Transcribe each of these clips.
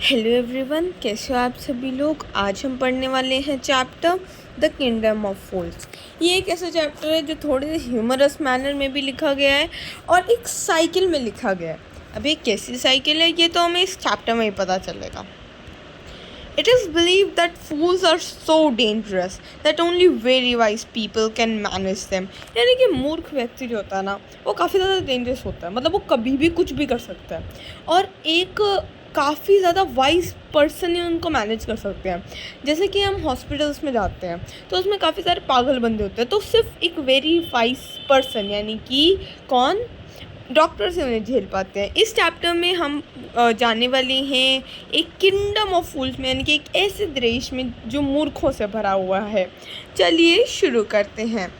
Hello everyone, कैसे हो आप सभी लोग। आज हम पढ़ने वाले हैं चैप्टर द किंगडम ऑफ फूल्स। ये एक ऐसा चैप्टर है जो थोड़े ह्यूमरस मैनर में भी लिखा गया है और एक साइकिल में लिखा गया है। अब ये कैसी साइकिल है ये तो हमें इस चैप्टर में ही पता चलेगा। It is believed that fools are so dangerous that only very wise people can manage them। यानी कि मूर्ख व्यक्ति जो होता है ना, वो काफ़ी ज़्यादा डेंजरस होता है। मतलब वो कभी भी कुछ भी कर सकता है और एक काफ़ी ज़्यादा वाइज पर्सन ही उनको मैनेज कर सकते हैं। जैसे कि हम हॉस्पिटल्स में जाते हैं तो उसमें काफ़ी सारे पागल बंदे होते हैं, तो सिर्फ एक वेरी वाइज पर्सन यानी कि कौन, डॉक्टर से उन्हें झेल पाते हैं। इस चैप्टर में हम जाने वाले हैं एक किंगडम ऑफ फूल्स में, यानी कि एक ऐसे देश में जो मूर्खों से भरा हुआ है। चलिए शुरू करते हैं,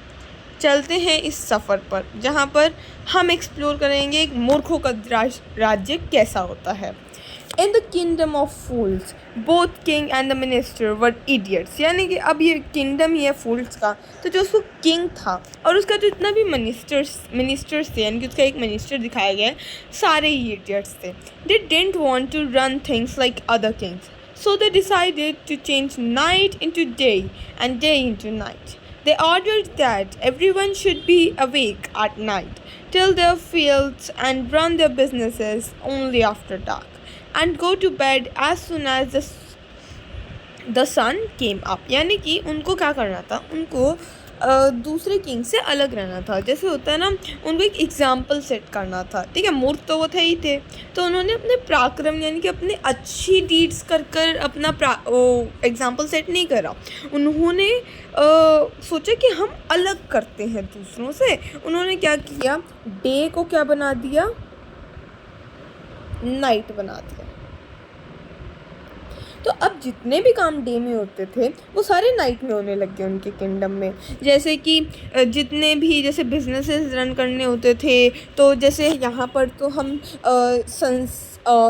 चलते हैं इस सफ़र पर जहाँ पर हम एक्सप्लोर करेंगे एक मूर्खों का राज्य कैसा होता है। In the kingdom of fools both king and the minister were idiots. यानी कि अब ये किंगडम ही है फूल्स का, तो जो उसको किंग था और उसका जो इतना भी मिनिस्टर्स थे, यानी कि उसका एक मिनिस्टर दिखाया गया है, सारे ही इडियट्स थे। They didn't want to run things like other kings, so they decided to change night into day and day into night. They ordered that everyone should be awake at night, till their fields and run their businesses only after dark, and go to bed as soon as the sun came up। यानी कि उनको क्या करना था, उनको दूसरे king से अलग रहना था। जैसे होता है ना, उनको एक एग्जाम्पल सेट करना था। ठीक है, मूर्ख तो वो थे ही थे, तो उन्होंने अपने पराक्रम यानी कि अपने अच्छी डीड्स कर कर अपना एग्जाम्पल सेट नहीं करा। उन्होंने सोचा कि हम अलग करते हैं दूसरों से। उन्होंने क्या किया, डे को क्या बना दिया, नाइट बना दिया। तो अब जितने भी काम डे में होते थे वो सारे नाइट में होने लग गए उनके किंगडम में। जैसे कि जितने भी जैसे बिजनेसेस रन करने होते थे, तो जैसे यहाँ पर तो हम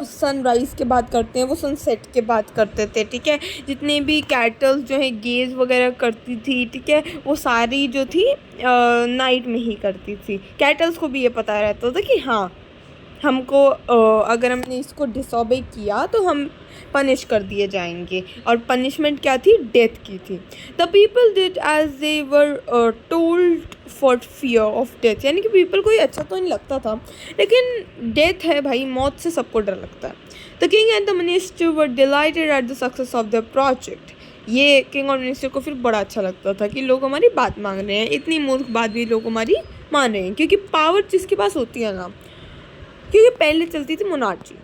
सनराइज़ के बाद करते हैं, वो सनसेट के बाद करते थे। ठीक है, जितने भी कैटल्स जो है गेज वगैरह करती थी, ठीक है, वो सारी जो थी नाइट में ही करती थी। कैटल्स को भी ये पता रहता था कि हाँ, हमको अगर हमने इसको डिसऑबे किया तो हम पनिश कर दिए जाएंगे, और पनिशमेंट क्या थी, डेथ की थी। The people did as they were told for fear of death. यानी कि पीपल को ये अच्छा तो नहीं लगता था, लेकिन डेथ है भाई, मौत से सबको डर लगता है। The king and the minister were dilated at the success of the project. ये किंग और मिनिस्टर को फिर बड़ा अच्छा लगता था कि लोग हमारी बात मांग रहे हैं, इतनी मूर्ख बात भी लोग हमारी मान रहे हैं। क्योंकि पावर जिसके पास होती है ना, क्योंकि पहले चलती थी मोनार्ची,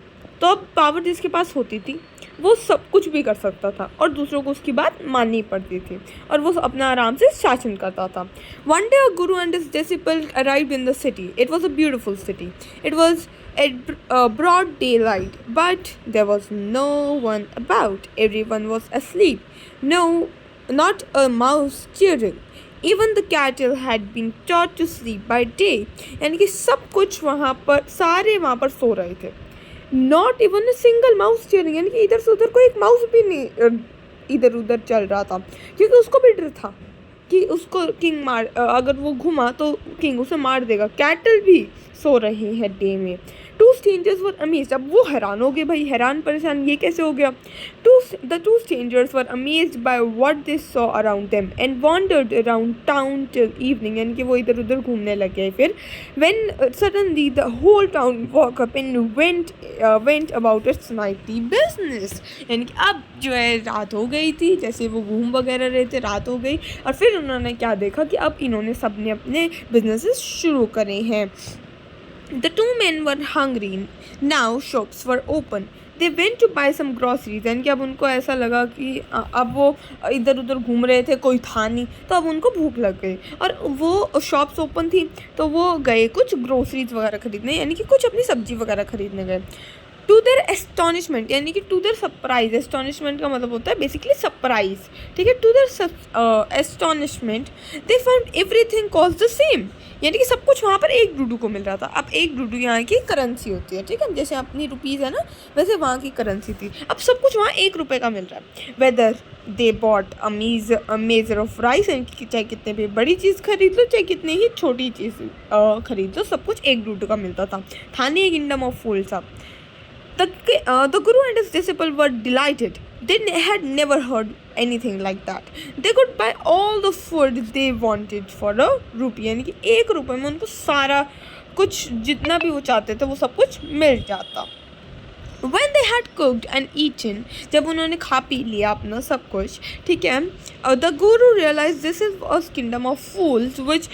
तो अब पावर जिसके पास होती थी वो सब कुछ भी कर सकता था और दूसरों को उसकी बात माननी पड़ती थी, और वो अपना आराम से शासन करता था। One day a guru and his disciple arrived in the city. It was a beautiful city. It was at broad daylight, but there was no one about. Everyone was asleep. No, not a mouse cheering. Even the cattle had been taught to sleep by day। यानी कि सब कुछ वहाँ पर, सारे वहाँ पर सो रहे थे। Not even a single mouse stirring, यानी कि इधर से उधर कोई एक माउस भी नहीं इधर उधर चल रहा था, क्योंकि उसको भी डर था कि उसको किंग अगर वो घुमा तो किंग उसे मार देगा। कैटल भी सो रहे हैं डे में। Two strangers were amazed. अब वो हैरान हो गए भाई, हैरान परेशान, ये कैसे हो गया। The two strangers were amazed by what they saw around them and wandered around town till evening. यानी कि वो इधर उधर घूमने लगे। फिर when suddenly the whole town woke up and went about its nightly business. यानी कि अब जो है रात हो गई थी, जैसे वो घूम वगैरह रहे थे, रात हो गई, और फिर उन्होंने क्या देखा कि अब इन्होंने सब ने अपने बिजनेसेस शुरू करे हैं। The two men were hungry. Now shops were open. They went to buy some groceries। यानी कि अब उनको ऐसा लगा कि अब वो इधर उधर घूम रहे थे, कोई था नहीं, तो अब उनको भूख लग गई और वो शॉप्स ओपन थी, तो वो गए कुछ ग्रोसरीज वगैरह खरीदने, यानी कि कुछ अपनी सब्जी वगैरह खरीदने गए। टू देयर एस्टॉनिशमेंट, यानी कि टू देयर सरप्राइज। एस्टॉनिशमेंट का मतलब होता है बेसिकली सरप्राइज। ठीक है, to their astonishment they found everything cost the same. यानी कि सब कुछ वहाँ पर एक डूडू को मिल रहा था। अब एक डूडू यहाँ की करेंसी होती है, ठीक है, जैसे अपनी रुपीज़ है ना, वैसे वहाँ की करेंसी थी। अब सब कुछ वहाँ 1 रुपये का मिल रहा है। Whether they bought a measure of rice, यानी चाहे कितने भी बड़ी चीज़ खरीद लो, चाहे कितनी ही छोटी चीज़ खरीद लो, सब कुछ 1 डूडू का मिलता था नहीं kingdom of fools. The guru and his disciple were delighted. They had never heard anything like that. They could buy all the food they wanted for a rupee. यानी कि 1 रुपये में उनको सारा कुछ जितना भी वो चाहते थे वो सब कुछ मिल जाता. When they had cooked and eaten, जब उन्होंने खा पी लिया अपना सब कुछ, ठीक है, the guru realized this is a kingdom of fools which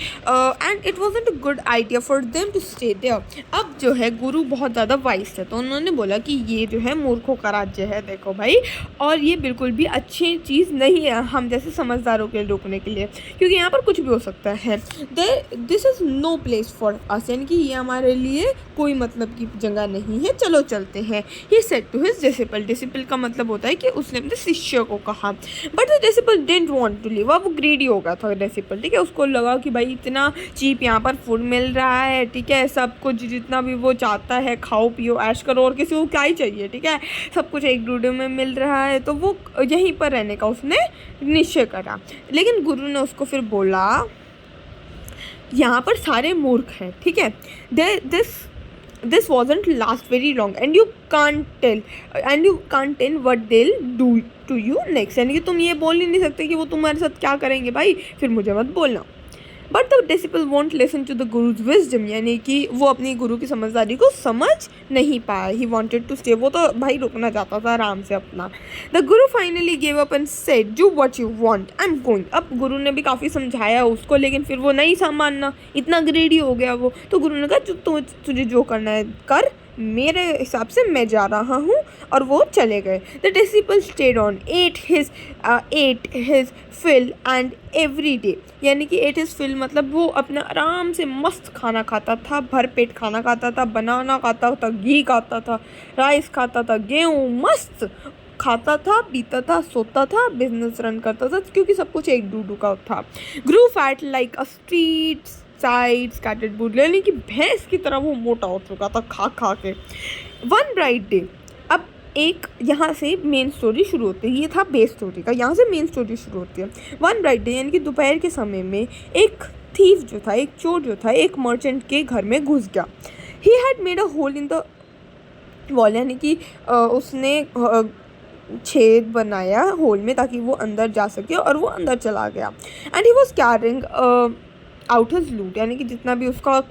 and it wasn't a good idea for them to stay there. अब जो है गुरु बहुत ज़्यादा वाइस है, तो उन्होंने बोला कि ये जो है मूर्खों का राज्य है, देखो भाई, और ये बिल्कुल भी अच्छी चीज़ नहीं है हम जैसे समझदारों के रोकने के लिए, क्योंकि यहाँ पर कुछ भी हो सकता है. This is no place for us, यानी कि ये हमारे लिए कोई मतलब की जगह नहीं है, चलो चलते हैं. He said to his disciple. Disciple का मतलब होता है कि उसने अपने शिष्य को कहा. But the disciple didn't want to leave. वो greedy हो गया था disciple, ठीक है, उसको लगा कि भाई इतना चीप यहाँ पर फूड मिल रहा है, ठीक है, सब कुछ जितना भी वो चाहता है खाओ पियो ऐश करो, और किसी को क्या ही चाहिए, ठीक है, सब कुछ एक डूडे में मिल रहा है, तो वो यहीं पर रहने का उसने निश्चय करा. लेकिन गुरु ने उसको फिर बोला यहाँ पर सारे मूर्ख हैं, ठीक है, this wasn't last very long and you can't tell what they'll do to you next. यानी कि तुम ये बोल ही नहीं सकते कि वो तुम्हारे साथ क्या करेंगे भाई, फिर मुझे मत बोलना. But the disciple won't listen to the guru's wisdom. यानी कि वो अपनी गुरु की समझदारी को समझ नहीं पाया. He wanted to stay. वो तो भाई रुकना चाहता था आराम से अपना. The guru finally gave up and said, do what you want. I'm going. अब गुरु ने भी काफ़ी समझाया उसको, लेकिन फिर वो नहीं मानना, इतना ग्रेडी हो गया वो. तो गुरु ने कहा तुझे जो करना है कर, मेरे हिसाब से मैं जा रहा हूँ, और वो चले गए. The disciple stayed on, ate his fill and every day. यानी कि ate his fill मतलब वो अपना आराम से मस्त खाना खाता था, भर पेट खाना खाता था, बनाना खाता था, घी खाता था, राइस खाता था, गेहूँ मस्त खाता था, पीता था, सोता था, बिजनेस रन करता था, क्योंकि सब कुछ एक डूडू का था. Grew fat like a street side scattered bull, यानी कि भैंस की तरह वो मोटा हो चुका था खा खा के. वन ब्राइट डे, अब एक यहाँ से मेन स्टोरी शुरू होती है, ये था बेस स्टोरी का, यहाँ से मेन स्टोरी शुरू होती है. वन ब्राइट डे यानी कि दोपहर के समय में एक थीफ जो था, एक चोर जो था, एक मर्चेंट के घर में घुस गया. He had made a hole in the wall, यानी कि उसने छेद बनाया होल में ताकि वो अंदर जा सके, और वो अंदर चला गया. And he was carrying out his लूट, यानी कि जितना भी उसका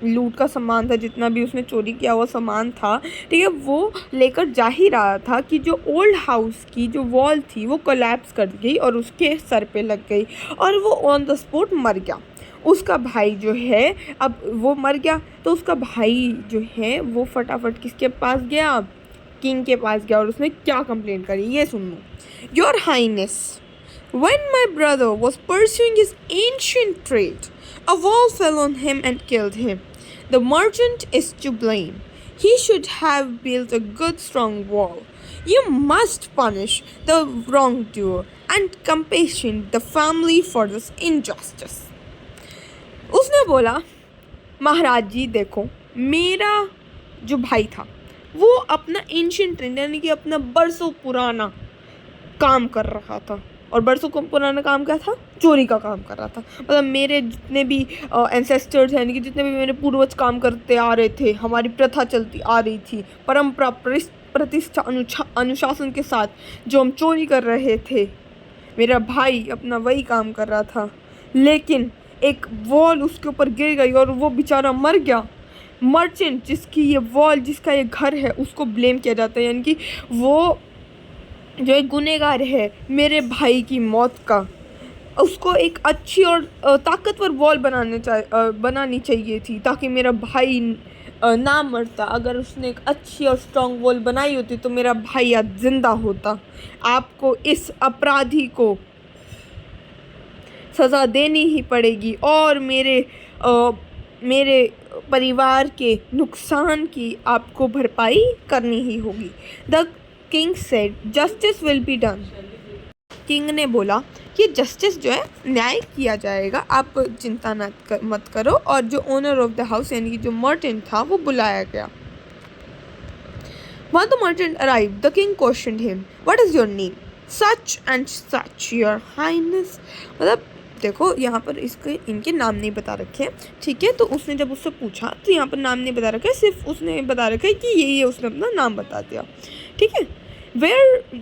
लूट का सामान था, जितना भी उसने चोरी किया हुआ सामान था, ठीक है, वो लेकर जा ही रहा था कि जो ओल्ड हाउस की जो वॉल थी वो कोलैप्स कर गई और उसके सर पे लग गई, और वो ऑन द स्पॉट मर गया. उसका भाई जो है, अब वो मर गया तो उसका भाई जो है वो फटाफट किसके पास गया, किंग के पास गया, और उसने क्या कंप्लेंट करी ये सुनो. Your highness, when my brother was pursuing his ancient trade, a wall fell on him and killed him. The merchant is to blame. He should have built a good strong wall. You must punish the wrongdoer and compassionate the family for this injustice. उसने बोला, महाराज जी देखो, मेरा जो भाई था वो अपना ancient trade यानी कि अपना बरसों पुराना काम कर रहा था, और बरसों को पुराना काम क्या था, चोरी का काम कर रहा था. मतलब मेरे जितने भी एंसेस्टर्स यानी कि जितने भी मेरे पूर्वज काम करते आ रहे थे, हमारी प्रथा चलती आ रही थी, परंपरा प्रतिष्ठा अनुशासन के साथ जो हम चोरी कर रहे थे, मेरा भाई अपना वही काम कर रहा था, लेकिन एक वॉल उसके ऊपर गिर गई और वो बेचारा मर गया. मर्चेंट जिसकी ये वॉल, जिसका ये घर है, उसको ब्लेम किया जाता है, यानी कि वो जो एक गुनहगार है मेरे भाई की मौत का, उसको एक अच्छी और ताकतवर वॉल बनानी चाहिए थी ताकि मेरा भाई ना मरता. अगर उसने एक अच्छी और स्ट्रॉन्ग वॉल बनाई होती तो मेरा भाई आज जिंदा होता. आपको इस अपराधी को सज़ा देनी ही पड़ेगी और मेरे परिवार के नुकसान की आपको भरपाई करनी ही होगी. The king said justice will be done. King ने बोला कि जस्टिस जो है न्याय किया जाएगा, आप चिंता मत करो. और जो ओनर ऑफ द हाउस यानी कि जो मर्चेंट था वो बुलाया गया. When the merchant arrived, the king questioned him, "What is your name?" "Such and such, your highness." मतलब देखो यहाँ पर इसके इनके नाम नहीं बता रखे हैं, ठीक है। तो उसने जब उससे पूछा तो यहाँ पर नाम नहीं बता रखा है, सिर्फ उसने बता रखा है कि ये उसने अपना नाम बता दिया, ठीक है। Where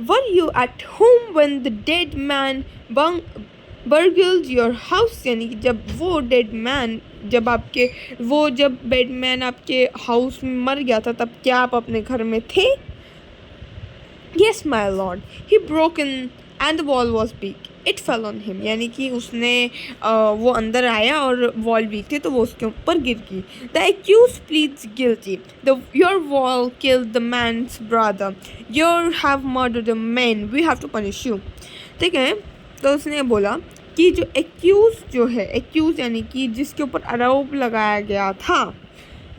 were you at home when the dead man burgled your house, यानी कि जब वो डेड मैन जब बेड मैन आपके हाउस में मर गया था तब क्या आप अपने घर में थे? Yes, my lord. He broke in and the wall was weak. It fell on him. यानी कि उसने वो अंदर आया और वॉल वीक थी तो वो उसके ऊपर गिर गई. The accused pleads guilty. Your wall killed the man's brother. You have murdered a man. We have to punish you. ठीक है, तो उसने बोला कि जो एक्यूज यानी कि जिसके ऊपर आरोप लगाया गया था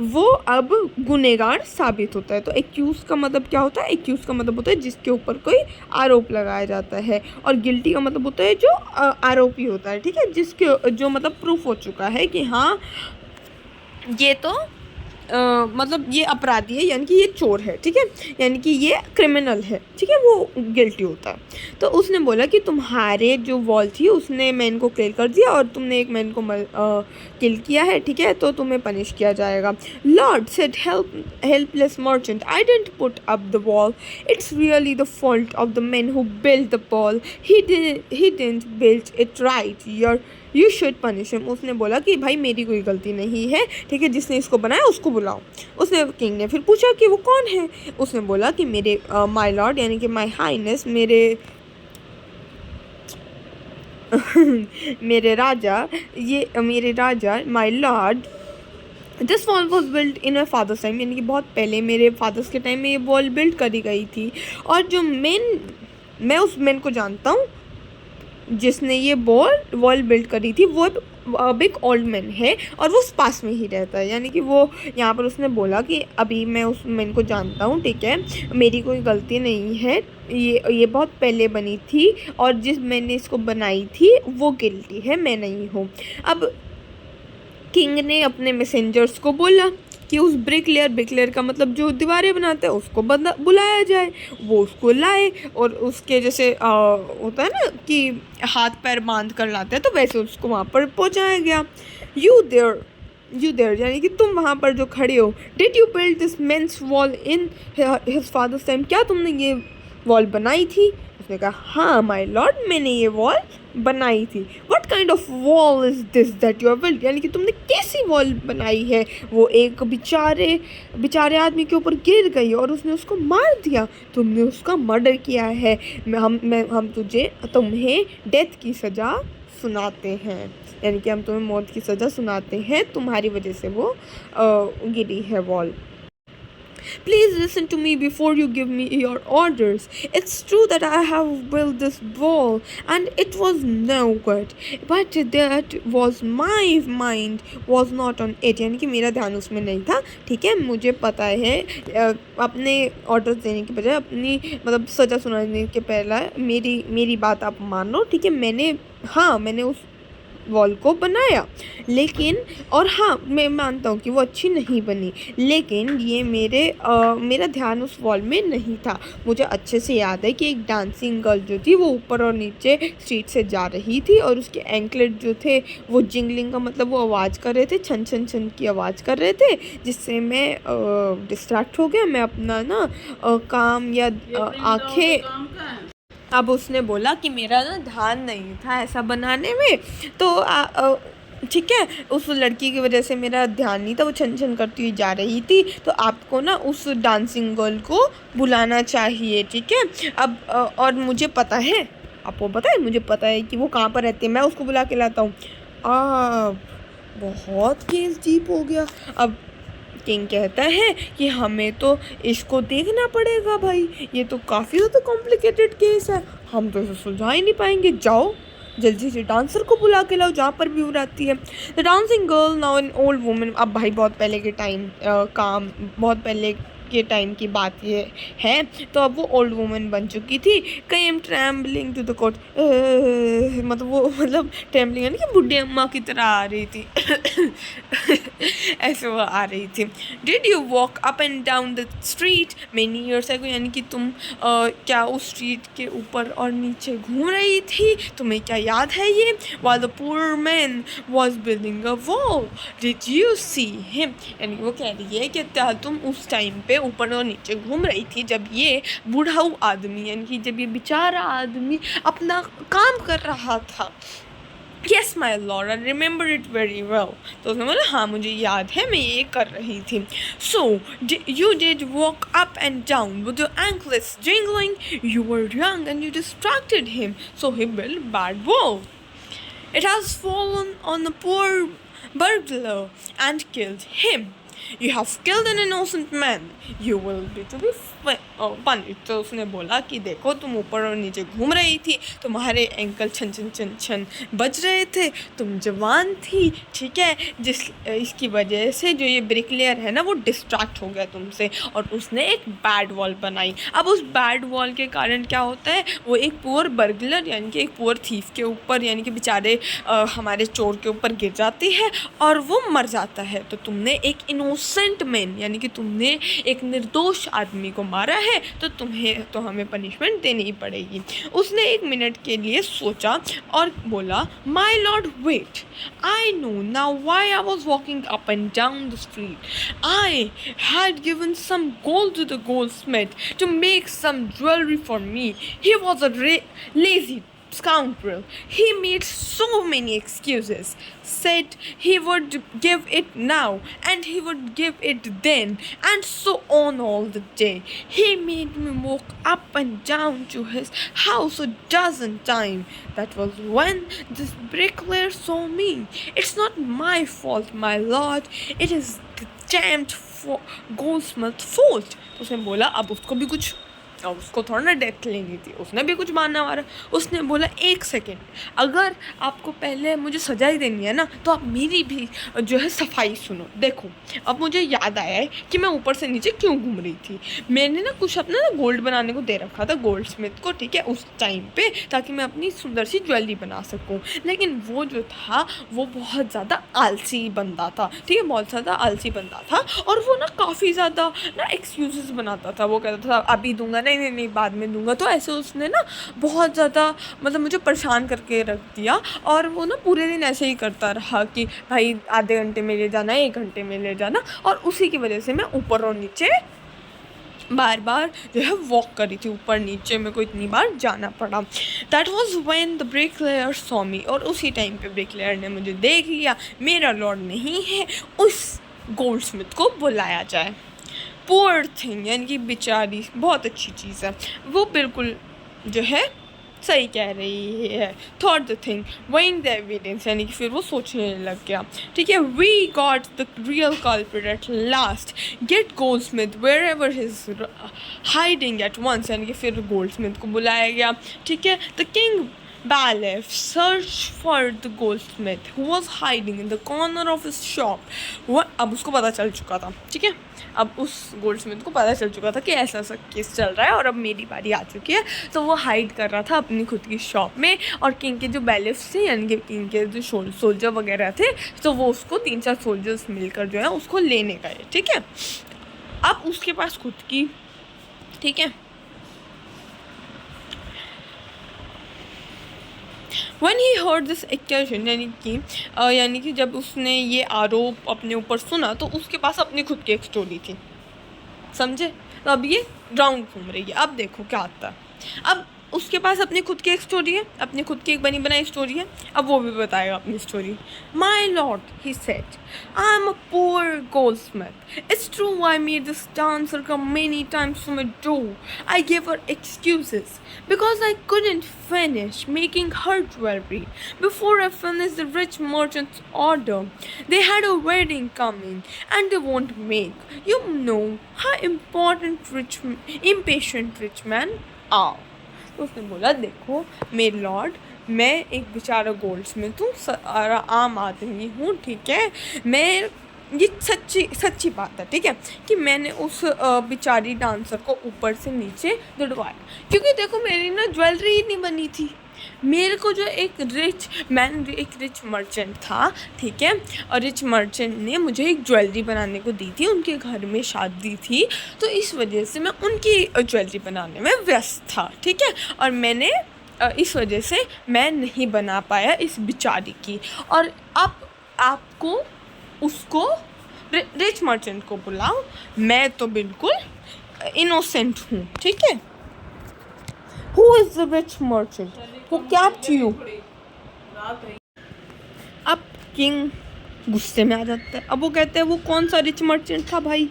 वो अब गुनहगार साबित होता है। तो एक्यूज का मतलब क्या होता है? एक्यूज का मतलब होता है जिसके ऊपर कोई आरोप लगाया जाता है, और गिल्टी का मतलब होता है जो आरोपी होता है, ठीक है, जिसके जो मतलब प्रूफ हो चुका है कि हाँ ये तो मतलब ये अपराधी है, यानी कि ये चोर है, ठीक है, यानी कि ये क्रिमिनल है, ठीक है, वो गिल्टी होता है। तो उसने बोला कि तुम्हारे जो वॉल थी उसने मैन को किल कर दिया और तुमने एक मैन को किल किया है, ठीक है, तो तुम्हें पनिश किया जाएगा। Lord said helpless merchant, I didn't put up the wall, it's really the fault of the man who built the wall, he didn't built it right, you should punish him. उसने बोला कि भाई मेरी कोई गलती नहीं है, ठीक है, जिसने इसको बनाया उसको बुलाओ। उसने किंग ने फिर पूछा कि वो कौन है? उसने बोला कि मेरे माय लॉर्ड यानी कि माय हाइनेस, मेरे राजा my lord, this wall was built in my father's time, यानी कि बहुत पहले मेरे फादर्स के टाइम में ये वॉल बिल्ट करी गई थी, और जो मैं उस मैन को जानता हूँ जिसने ये वॉल बिल्ड करी थी, वो अब एक ओल्ड मैन है और वो उस पास में ही रहता है। यानी कि वो यहाँ पर उसने बोला कि अभी मैं उस मैन को जानता हूँ, ठीक है, मेरी कोई गलती नहीं है, ये बहुत पहले बनी थी और जिस मैंने इसको बनाई थी वो गिल्टी है, मैं नहीं हूँ। अब किंग ने अपने मैसेंजर्स को बोला कि उस ब्रिकलेयर का मतलब जो दीवारें बनाते हैं उसको बुलाया जाए। वो उसको लाए और उसके जैसे होता है ना कि हाथ पैर बांध कर लाते हैं, तो वैसे उसको वहाँ पर पहुँचाया गया। यू देयर यानी कि तुम वहाँ पर जो खड़े हो, did you build this man's wall in his father's time, क्या तुमने ये वॉल बनाई थी? उसने कहा हाँ माय लॉर्ड, मैंने ये वॉल बनाई थी। What kind of wall is this that you have built, यानी कि तुमने कैसी वॉल बनाई है? वो एक बेचारे आदमी के ऊपर गिर गई और उसने उसको मार दिया, तुमने उसका मर्डर किया है, हम तुम्हें डेथ की सज़ा सुनाते हैं, यानी कि हम तुम्हें मौत की सज़ा सुनाते हैं, तुम्हारी वजह से वो गिरी है wall. Please listen to me before you give me your orders. It's true that I have built this wall and it was no good, but that was my mind was not on it, यानी कि मेरा ध्यान उसमें नहीं था, ठीक है, मुझे पता है अपने ऑर्डर्स देने के बजाय अपनी मतलब सज़ा सुनाने के पहले मेरी बात आप मान लो, ठीक है, मैंने उस वॉल को बनाया, लेकिन और हाँ मैं मानता हूँ कि वो अच्छी नहीं बनी, लेकिन ये मेरा ध्यान उस वॉल में नहीं था। मुझे अच्छे से याद है कि एक डांसिंग गर्ल जो थी वो ऊपर और नीचे स्ट्रीट से जा रही थी और उसके एंकलेट जो थे वो जिंगलिंग का मतलब वो आवाज़ कर रहे थे, छन छन छन की आवाज़ कर रहे थे, जिससे मैं डिस्ट्रैक्ट हो गया, मैं अपना ना काम या आँखें। अब उसने बोला कि मेरा ना ध्यान नहीं था ऐसा बनाने में, तो ठीक है, उस लड़की की वजह से मेरा ध्यान नहीं था, वो छन छन करती हुई जा रही थी, तो आपको ना उस डांसिंग गर्ल को बुलाना चाहिए, ठीक है। अब और मुझे पता है, आपको पता है, मुझे पता है कि वो कहाँ पर रहती है, मैं उसको बुला के लाता हूँ। बहुत केस डीप हो गया। अब किंग कहता है कि हमें तो इसको देखना पड़ेगा भाई, ये तो काफ़ी ज़्यादा कॉम्प्लिकेटेड केस है, हम तो इसे सुलझा ही नहीं पाएंगे, जाओ जल्दी से डांसर को बुला के लाओ जहाँ पर भी वो रहती है। The dancing girl now an old woman, अब भाई बहुत पहले के टाइम बहुत पहले के टाइम की बात ये है। तो अब वो ओल्ड वुमन बन चुकी थी। केम ट्रैम्बलिंग टू द कोर्ट, मतलब वो मतलब ट्रैम्बलिंग है ना कि बुढ़ी अम्मा की तरह आ रही थी ऐसे वो आ रही थी। Did you walk up and down the street many years ago, यानी कि तुम क्या उस स्ट्रीट के ऊपर और नीचे घूम रही थी, तुम्हें क्या याद है ये? while the poor man was building a wall, did you see him? यानी कि वो कह रही है कि क्या तुम उस टाइम पे ऊपर और नीचे घूम रही थी जब ये बूढ़ाऊ आदमी, यानी कि जब ये बेचारा आदमी अपना काम कर रहा था। Yes, my lord, I remember it very well. तो उसने बोला हाँ मुझे याद है, मैं ये कर रही थी। So you did walk up and down with your anklets jingling. You were young and you distracted him, so he built a bad wall. It has fallen on the poor burglar and killed him. You have killed an innocent man. You will be to be punished. तो उसने बोला कि देखो तुम ऊपर और नीचे घूम रही थी, तुम्हारे एंकल छन छन छन छन बज रहे थे, तुम जवान थी, ठीक है, इसकी वजह से जो ये ब्रिकलेयर है ना वो डिस्ट्रैक्ट हो गया तुमसे और उसने एक बैड वॉल बनाई। अब उस बैड वॉल के कारण क्या होता है, वो एक पुअर बर्गलर यानी कि एक पुअर थीफ के ऊपर यानी कि बेचारे हमारे चोर के ऊपर गिर जाती है और वो मर जाता है। तो तुमने एक इनोसेंट मैन यानी कि तुमने एक निर्दोष आदमी को मारा है, तो हमें पनिशमेंट देनी ही पड़ेगी। उसने 1 मिनट के लिए सोचा और बोला my lord wait, I know now why I was walking up and down the street. I had given some gold to the goldsmith to make some jewellery for me. He was a lazy scoundrel. He made so many excuses, said he would give it now and he would give it then, and so on all the day. He made me walk up and down to his house a dozen times. That was when this bricklayer saw me. It's not my fault, my lord. It is the damned goldsmith's fault. तो उसने बोला अब उसको भी कुछ और उसको थोड़ा ना डेथ लेनी थी, उसने भी कुछ मानना मारा। उसने बोला 1 सेकेंड, अगर आपको पहले मुझे सजा ही देनी है ना तो आप मेरी भी जो है सफाई सुनो। देखो अब मुझे याद आया है कि मैं ऊपर से नीचे क्यों घूम रही थी। मैंने ना कुछ अपना ना गोल्ड बनाने को दे रखा था गोल्ड स्मिथ को, ठीक है, उस टाइम पे, ताकि मैं अपनी सुंदर सी ज्वेलरी बना सकूँ। लेकिन वो जो था वो बहुत ज़्यादा आलसी बंदा था, ठीक है, बहुत ज़्यादा आलसी बंदा था और वो ना काफ़ी ज़्यादा ना एक्सक्यूज़ बनाता था। वो कहता था अभी दूंगा, नहीं बाद में दूंगा। तो ऐसे उसने ना बहुत ज़्यादा मतलब मुझे परेशान करके रख दिया और वो ना पूरे दिन ऐसे ही करता रहा कि भाई आधे घंटे में ले जाना, 1 घंटे में ले जाना, और उसी की वजह से मैं ऊपर और नीचे बार बार जो है वॉक करी थी, ऊपर नीचे मेरे को इतनी बार जाना पड़ा। That was when the bricklayer saw me, और उसी टाइम पे ब्रिकलेयर ने मुझे देख लिया। मेरा लॉर्ड नहीं है, उस गोल्ड स्मिथ को बुलाया जाए। पुअर थिंग यानी कि बेचारी, बहुत अच्छी चीज़ है, वो बिल्कुल जो है सही कह रही है। Thought the thing weighing the evidence, यानी कि फिर वो सोचने लग गया, ठीक है। We got the real culprit at last, get goldsmith wherever his hiding at once, यानी कि फिर गोल्डस्मिथ को बुलाया गया, ठीक है। The king Bailiff searched for the goldsmith who was hiding in the corner of his shop. वो अब उसको पता चल चुका था, ठीक है, अब उस गोल्डस्मिथ को पता चल चुका था कि ऐसा ऐसा केस चल रहा है और अब मेरी बारी आ चुकी है। तो वो हाइड कर रहा था अपनी खुद की शॉप में और किंग के जो बैलिफ्स थे यानी कि किंग के जो सोल्जर वगैरह थे, तो वो उसको 3-4 सोल्जर्स मिलकर जो है उसको लेने गए, ठीक है। अब उसके पास खुद की, ठीक है, When he heard this accusation, यानी कि जब उसने ये आरोप अपने ऊपर सुना तो उसके पास अपनी खुद की एक स्टोरी थी, समझे। तो अब ये राउंड घूम रही है। अब देखो क्या आता है। अब उसके पास अपनी खुद की एक स्टोरी है, अपनी खुद की एक बनी बनाई स्टोरी है। अब वो भी बताएगा अपनी story. My lord, he said, I am a poor goldsmith. It's true I made this dancer come many times to my door. I gave her excuses because I couldn't finish making her jewelry before I finished the rich merchant's order. They had a wedding coming and they won't make. You know how impatient rich men are. उसने बोला देखो मेरे Lord, मैं एक बेचारा Goldsmith हूँ, आम आदमी हूँ, ठीक है, मैं ये सच्ची सच्ची बात है, ठीक है, कि मैंने उस बेचारी डांसर को ऊपर से नीचे दौड़वाया, क्योंकि देखो मेरी ना ज्वेलरी ही नहीं बनी थी। मेरे को जो एक रिच मर्चेंट था, ठीक है, और रिच मर्चेंट ने मुझे एक ज्वेलरी बनाने को दी थी, उनके घर में शादी थी, तो इस वजह से मैं उनकी ज्वेलरी बनाने में व्यस्त था, ठीक है, और मैंने इस वजह से मैं नहीं बना पाया इस बेचारी की। और अब आपको उसको रिच मर्चेंट को बुलाओ, मैं तो बिल्कुल इनोसेंट हूँ, ठीक है। Who is the rich merchant who kept you? अब किंग गुस्से में आ जाता है। अब वो कहते हैं वो कौन सा रिच मर्चेंट था भाई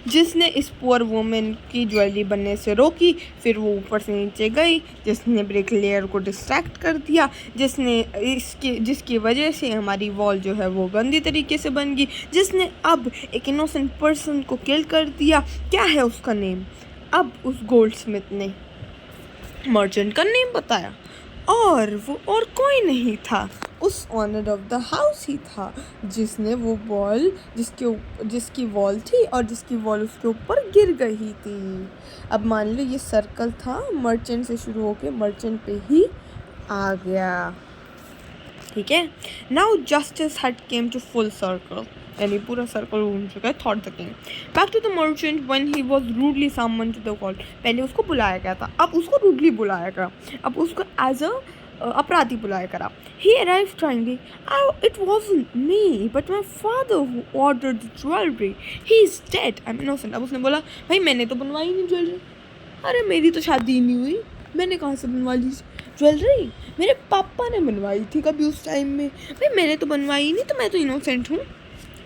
जिसने इस पुअर वुमेन की ज्वेलरी बनने से रोकी, फिर वो ऊपर से नीचे गई, जिसने ब्रिकलेयर को डिस्ट्रैक्ट कर दिया, जिसकी वजह से हमारी वॉल जो है वो गंदी तरीके से बन गई, जिसने अब एक इनोसेंट पर्सन को किल कर दिया। क्या है उसका नेम? अब उस गोल्ड स्मिथ ने मर्चेंट का नेम बताया, और वो और कोई नहीं था, उस ऑनर ऑफ द हाउस ही था, जिसने वो बॉल जिसकी वॉल थी और जिसकी वॉल उसके ऊपर गिर गई थी। अब मान लो ये सर्कल था, मर्चेंट से शुरू होके मर्चेंट पे ही आ गया, ठीक है। Now justice had came to full circle, यानी पूरा सर्कल घूम चुका है। Thought the king back to the merchant when he was rudely summon to the call. पहले उसको बुलाया गया था, अब उसको रूडली बुलाया गया, अब उसको एज अ अपराधी बुलाया करा। He arrived crying, "Oh, it wasn't me, but my father who ordered the jewelry. He is dead. I'm innocent." अब उसने बोला भाई मैंने तो बनवाई नहीं ज्वेलरी, अरे मेरी तो शादी ही नहीं हुई, मैंने कहाँ से बनवा ली ज्वेलरी, मेरे पापा ने बनवाई थी कभी उस टाइम में, भाई मैंने तो बनवाई नहीं, तो मैं तो इनोसेंट हूँ।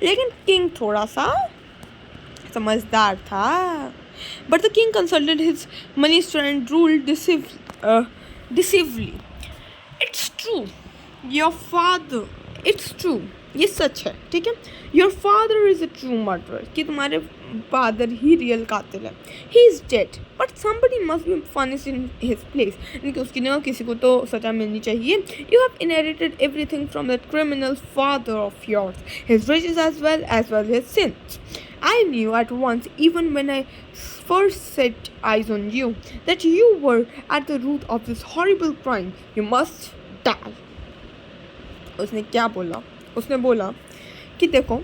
लेकिन किंग थोड़ा सा समझदार था। But the king consulted his minister and ruled decisively. It's true your father, it's true, ये सच है, ठीक है, your father is a true murderer, कि तुम्हारे फादर ही रियल कातिल है। He is dead but somebody must be punished in his place, यानी कि उसकी ना किसी को तो सजा मिलनी चाहिए। You have inherited everything from that criminal father of yours, his riches as well his sins. I knew at once, even when I first set eyes on you, that you were at the root of this horrible crime. You must die. उसने क्या बोला? उसने बोला कि देखो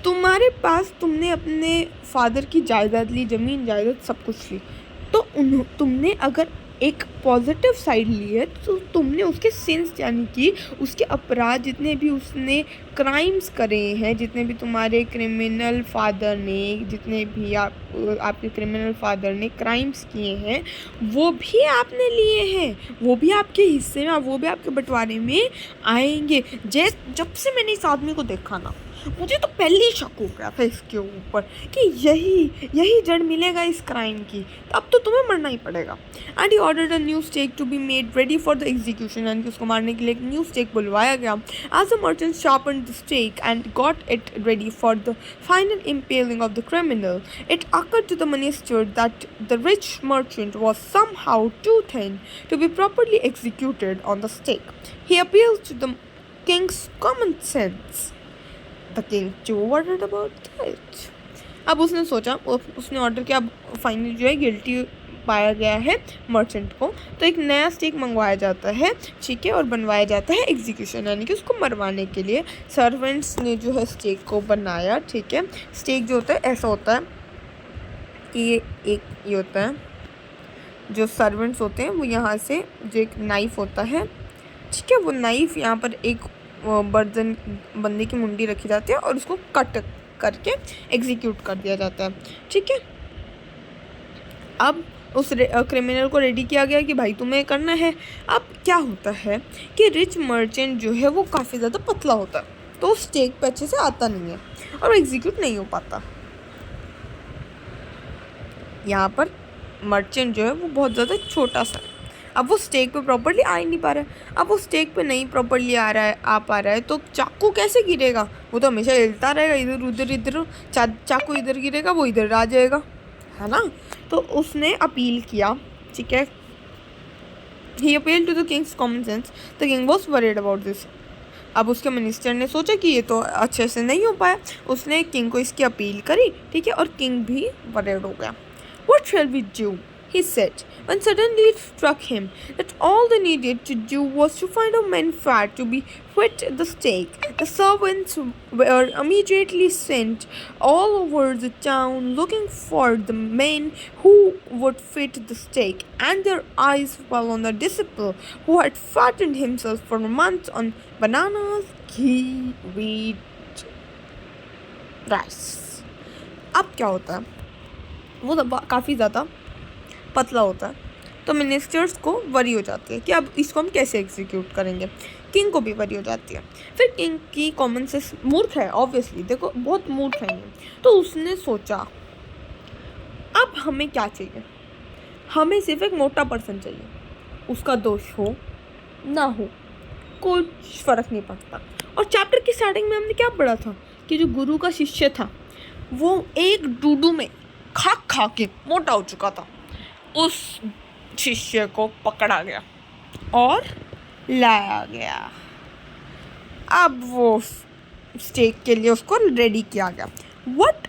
तुम्हारे पास, तुमने अपने फादर की जायदाद ली, ज़मीन जायदाद सब कुछ ली, तो तुमने अगर एक पॉजिटिव साइड ली है तो तुमने उसके सिंस यानी कि उसके अपराध, जितने भी उसने क्राइम्स करे हैं, जितने भी तुम्हारे क्रिमिनल फादर ने, जितने भी आपके क्रिमिनल फादर ने क्राइम्स किए हैं, वो भी आपने लिए हैं, वो भी आपके हिस्से में, वो भी आपके बंटवारे में आएंगे। जब से मैंने इस आदमी को देखा ना, मुझे तो पहले ही शक हो गया था इसके ऊपर कि यही जड़ मिलेगा इस क्राइम की, अब तो तुम्हें मरना ही पड़ेगा। And he ordered a new stake to be made ready for the execution, यानी कि उसको मारने के लिए एक न्यू स्टेक बुलवाया गया। As the merchant sharpened the stake and got it ready for the final impaling of the criminal, it occurred to the minister that the rich merchant was somehow too thin to be properly executed on the stake. He appealed to the king's common sense. The king too worried about it. अब उसने सोचा, उसने order किया, अब finally जो है guilty पाया गया है मर्चेंट को, तो एक नया स्टेक मंगवाया जाता है, ठीक है, और बनवाया जाता है एग्जीक्यूशन, यानी कि उसको मरवाने के लिए। सर्वेंट्स ने जो है स्टेक को बनाया, ठीक है। स्टेक जो होता है ऐसा होता है कि ये होता है, जो सर्वेंट्स होते हैं वो यहाँ से जो एक नाइफ होता है, ठीक है, वो नाइफ यहाँ पर एक बंदे की मुंडी रखी जाती है और उसको कट करके एग्जीक्यूट कर दिया जाता है, ठीक है। अब उस क्रिमिनल को रेडी किया गया कि भाई तुम्हें करना है। अब क्या होता है कि रिच मर्चेंट जो है वो काफ़ी ज़्यादा पतला होता है, तो स्टेक पे अच्छे से आता नहीं है और एग्जीक्यूट नहीं हो पाता। यहाँ पर मर्चेंट जो है वो बहुत ज़्यादा छोटा सा है, अब वो स्टेक पे प्रॉपर्ली आ ही नहीं पा रहा है। अब वो स्टेक पे नहीं प्रॉपर्ली आ पा रहा है तो चाकू कैसे गिरेगा? वो तो हमेशा हिलता रहेगा, इधर चाकू इधर गिरेगा, वो इधर आ जाएगा, है ना। तो उसने अपील किया, ठीक है, he appeal to the king's common sense. The king was worried about this. अब उसके मिनिस्टर ने सोचा कि ये तो अच्छे से नहीं हो पाया, उसने किंग को इसकी अपील करी, ठीक है, और किंग भी वरीड हो गया। What shall we do? He said, when suddenly it struck him that all they needed to do was to find a man fat to be fit the stake. The servants were immediately sent all over the town looking for the men who would fit the stake, and their eyes fell on the disciple who had fattened himself for months on bananas, ghee, wheat, rice. अब क्या होता है, वो काफ़ी ज़्यादा पतला होता है, तो मिनिस्टर्स को वरी हो जाती है कि अब इसको हम कैसे एग्जीक्यूट करेंगे। किंग को भी वरी हो जाती है। फिर किंग की कॉमन सेंस मूर्ख है, ऑब्वियसली, देखो बहुत मूर्ख है ये, तो उसने सोचा अब हमें क्या चाहिए, हमें सिर्फ एक मोटा पर्सन चाहिए, उसका दोष हो ना हो कुछ फ़र्क नहीं पड़ता। और चैप्टर की स्टार्टिंग में हमने क्या पढ़ा था कि जो गुरु का शिष्य था वो एक डूडू में खा खा के मोटा हो चुका था, उस शिष्य को पकड़ा गया और लाया गया। अब वो स्टेक के लिए उसको रेडी किया गया। What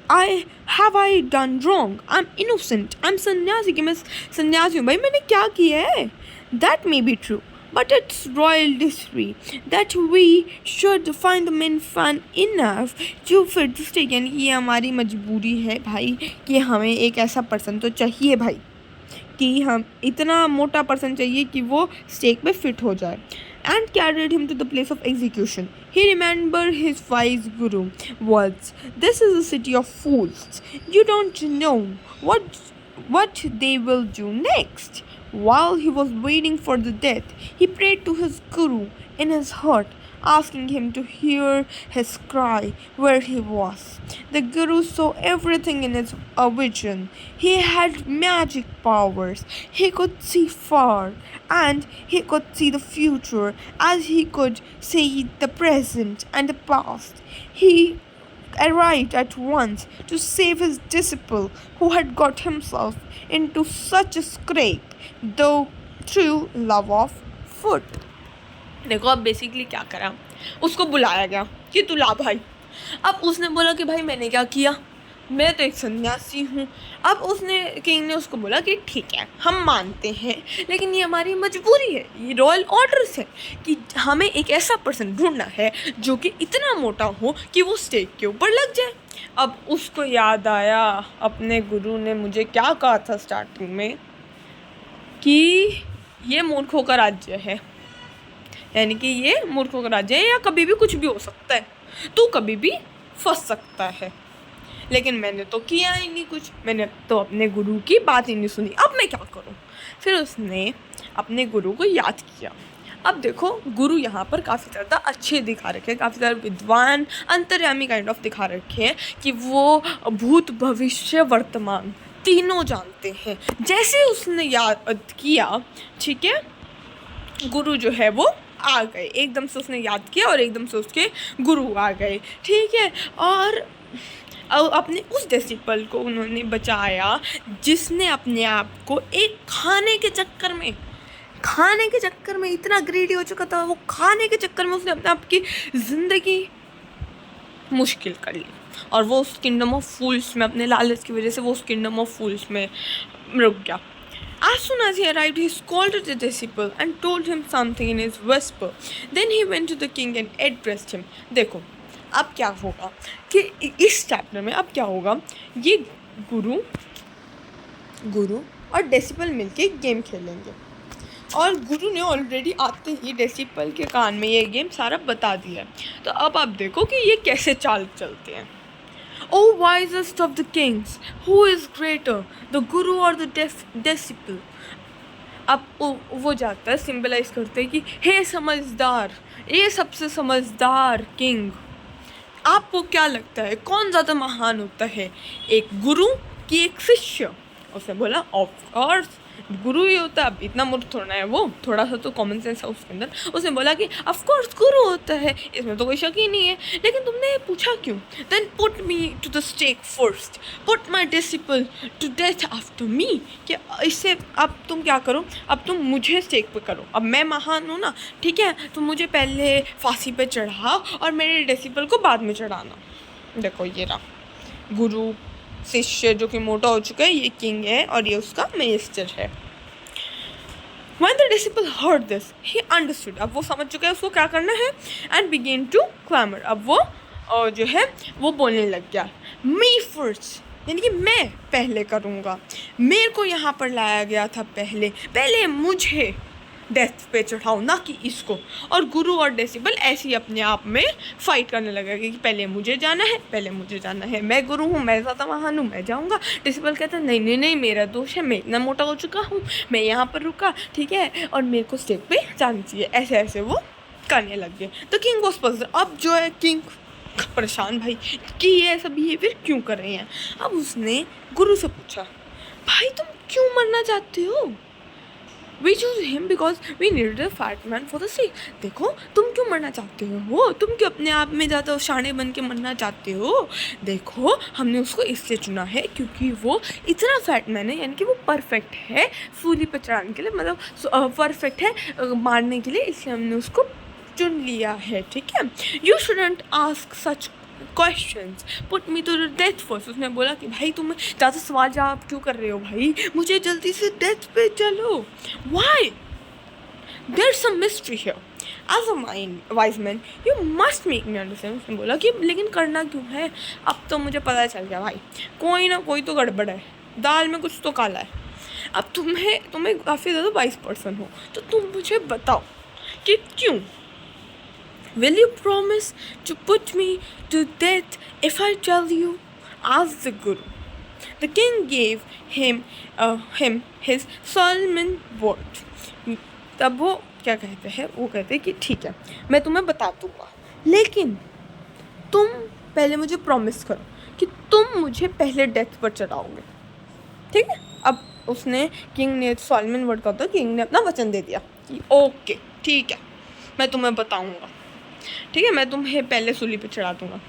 have I done wrong? I'm innocent. I'm सन्यासी कि मैं सन्यासी हूँ, भाई मैंने क्या किया है? That may be true, but it's royal decree that we should find the men fun enough to fit the stake. यानी कि ये हमारी मजबूरी है भाई कि हमें एक ऐसा पर्सन तो चाहिए भाई, कि हम इतना मोटा पर्सन चाहिए कि वो स्टेक पे फिट हो जाए। And carried him to the place of execution. He remembered his wise guru words. This is a city of fools. You don't know what they will do next. While he was waiting for the death, he prayed to his guru in his heart, asking him to hear his cry where he was. The guru saw everything in his vision. He had magic powers. He could see far, and he could see the future as he could see the present and the past. He arrived at once to save his disciple who had got himself into such a scrape, though through love of food. देखो अब basically क्या करा, उसको बुलाया गया कि तू ला भाई। अब उसने बोला कि भाई मैंने क्या किया, मैं तो एक सन्यासी हूँ। अब उसने किंग ने उसको बोला कि ठीक है हम मानते हैं, लेकिन ये हमारी मजबूरी है, ये रॉयल ऑर्डर्स है कि हमें एक ऐसा पर्सन ढूंढना है जो कि इतना मोटा हो कि वो स्टेक के ऊपर लग जाए। अब उसको याद आया अपने गुरु ने मुझे क्या कहा था स्टार्टिंग में कि ये मूर्खों का राज्य है, यानी कि ये मूर्खों का राज्य है, या कभी भी कुछ भी हो सकता है, तू कभी भी फंस सकता है। लेकिन मैंने तो किया ही नहीं कुछ, मैंने तो अपने गुरु की बात ही नहीं सुनी, अब मैं क्या करूं। फिर उसने अपने गुरु को याद किया। अब देखो गुरु यहाँ पर काफ़ी ज़्यादा अच्छे दिखा रखे हैं, काफ़ी ज़्यादा विद्वान अंतर्यामी काइंड ऑफ दिखा रखे हैं कि वो भूत भविष्य वर्तमान तीनों जानते हैं। जैसे उसने याद किया, ठीक है, गुरु जो है वो आ गए, एकदम से उसने याद किया और एकदम से उसके गुरु आ गए, ठीक है। और अपने उस डिसिपल को उन्होंने बचाया जिसने अपने आप को एक खाने के चक्कर में इतना ग्रेडी हो चुका था, वो खाने के चक्कर में उसने अपने आप की ज़िंदगी मुश्किल कर ली, और वो उस किंगडम ऑफ फूल्स में अपने लालच की वजह से वो उस किंगडम ऑफ फूल्स में रुक गया। As soon as he arrived, he scolded the disciple and told him something in his whisper. Then he went to the king and addressed him. देखो अब क्या होगा कि इस चैप्टर में अब क्या होगा, ये गुरु और डिसिपल मिलके गेम खेलेंगे, और गुरु ने ऑलरेडी आते ही डिसिपल के कान में ये गेम सारा बता दिया। तो अब आप देखो कि ये कैसे चाल चलते हैं। O wisest of the kings, who is greater, the guru or the disciple? अब वो जाता है, सिंबलाइज करते हैं कि हे समझदार, ये सबसे समझदार किंग, आपको क्या लगता है कौन ज़्यादा महान होता है, एक गुरु कि एक शिष्य? उसने बोला ऑफ कोर्स गुरु ही होता है। अब इतना मूर्ख थोड़ा है वो, थोड़ा सा तो कॉमन सेंस है उसके अंदर। उसने बोला कि ऑफ कोर्स गुरु होता है, इसमें तो कोई शक ही नहीं है, लेकिन तुमने पूछा क्यों? Then put me to the stake first, put my disciple to death after me. कि इससे अब तुम क्या करो, अब तुम मुझे स्टेक पे करो, अब मैं महान हूँ ना, ठीक है, तो मुझे पहले फांसी पे चढ़ाओ और मेरे डिसिपल को बाद में चढ़ाना। देखो ये रहा गुरु शिष्य जो कि मोटा हो चुका है, ये किंग है और ये उसका मिनिस्टर है। When the disciple heard this, he understood, अब वो समझ चुका है उसको क्या करना है, and began to clamor, अब वो जो है वो बोलने लग गया, me first, यानी कि मैं पहले करूँगा, मेरे को यहाँ पर लाया गया था पहले मुझे डेथ पे चढ़ाओ, ना कि इसको। और गुरु और डिसिपल ऐसे ही अपने आप में फाइट करने लगे कि पहले मुझे जाना है, मैं गुरु हूँ, मैं ज़्यादा महान हूँ, मैं जाऊँगा। डिसिपल कहता है नहीं, मेरा दोष है, मैं इतना मोटा हो चुका हूँ, मैं यहाँ पर रुका, ठीक है, और मेरे को स्टेज पे जाना चाहिए। ऐसे वो करने लग गए। तो किंग वॉज पज़ल्ड, अब जो है किंग परेशान भाई कि ये ऐसा बिहेवियर क्यों कर रहे हैं। अब उसने गुरु से पूछा, भाई तुम क्यों मरना चाहते हो? We choose him because we needed a fat man for the sake. देखो तुम क्यों मरना चाहते हो, तुम क्यों अपने आप में ज़्यादा शाने बन के मरना चाहते हो? देखो हमने उसको इसलिए चुना है क्योंकि वो इतना फैट मैन है, यानी कि वो परफेक्ट है सूली पे चढ़ाने के लिए, मतलब परफेक्ट है मारने के लिए, इसलिए हमने उसको चुन लिया है, ठीक है। You shouldn't ask such questions, put me to the death first. उसने बोला कि भाई तुम ज़्यादा सवाल जवाब क्यों कर रहे हो भाई, मुझे जल्दी से डेथ पे चलो। Why? There some mystery here, as a wise man you must make me understand. उसने बोला कि लेकिन करना क्यों है? अब तो मुझे पता चल गया भाई, कोई ना कोई तो गड़बड़ है, दाल में कुछ तो काला है। अब तुम्हें काफ़ी ज़्यादा वाइज पर्सन हो, तो तुम मुझे बताओ कि क्यों। Will you promise to put me to death if I tell you? Asked the Guru. The king gave him his solemn word. तब वो क्या कहते हैं, वो कहते हैं कि ठीक है मैं तुम्हें बता दूँगा, लेकिन तुम पहले मुझे प्रॉमिस करो कि तुम मुझे पहले डेथ पर चढ़ाओगे, ठीक है। अब उसने किंग ने सोलमन वर्ड का, तो किंग ने अपना वचन दे दिया कि ओके ठीक है मैं तुम्हें बताऊँगा, ठीक है, मैं तुम्हें पहले सूली पे चढ़ा दूँगा।